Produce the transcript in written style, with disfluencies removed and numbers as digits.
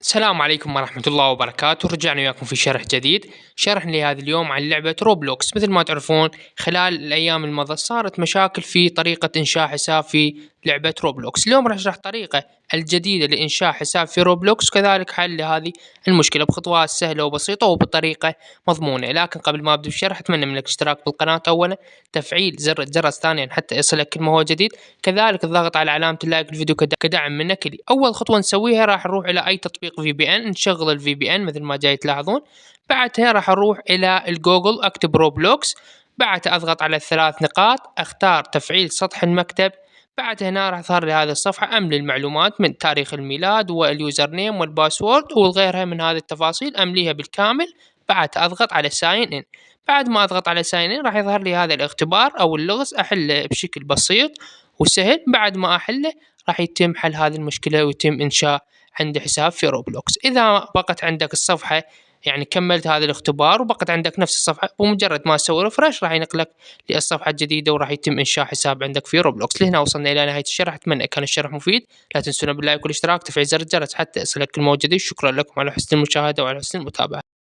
السلام عليكم ورحمة الله وبركاته، رجعنا وياكم في شرح جديد. شرح لهذا اليوم عن لعبة روبلوكس. مثل ما تعرفون خلال الأيام المضت صارت مشاكل في طريقة إنشاء حساب في لعبة روبلوكس. اليوم راح أشرح طريقة الجديدة لإنشاء حساب في روبلوكس، وكذلك حل لهذه المشكلة بخطوات سهلة وبسيطة وبطريقة مضمونة. لكن قبل ما أبدأ بالشرح أتمنى منك الاشتراك بالقناة أولا، تفعيل زر الجرس ثانيا حتى يصلك كل ما هو جديد، كذلك الضغط على علامة اللايك الفيديو كدعم منك لي. أول خطوة نسويها راح نروح إلى أي تطبيق في بي إن، نشغل الفي بي إن مثل ما جاي تلاحظون. بعدها راح أروح إلى الجوجل أكتب روبلوكس، بعدها أضغط على الثلاث نقاط، أختار تفعيل سطح المكتب. بعد هنا راح تظهر لي هذه الصفحة، أملي المعلومات من تاريخ الميلاد واليوزر نيم والباسورد وغيرها من هذه التفاصيل أمليها بالكامل. بعد أضغط على ساين إن. بعد ما أضغط على ساين إن راح يظهر لي هذا الاختبار أو اللغز، أحله بشكل بسيط وسهل. بعد ما أحله راح يتم حل هذه المشكلة ويتم إنشاء عندي حساب في روبلوكس. إذا بقت عندك الصفحة، يعني كملت هذا الاختبار وبقت عندك نفس الصفحة، بمجرد ما تسوي ريفرش راح ينقلك للصفحة الجديدة وراح يتم إنشاء حساب عندك في روبلوكس. لهنا وصلنا إلى نهاية الشرح، أتمنى كان الشرح مفيد. لا تنسونا باللايك والاشتراك وتفعيل زر الجرس حتى يصلك الموجودين. شكرا لكم على حسن المشاهدة وعلى حسن المتابعة.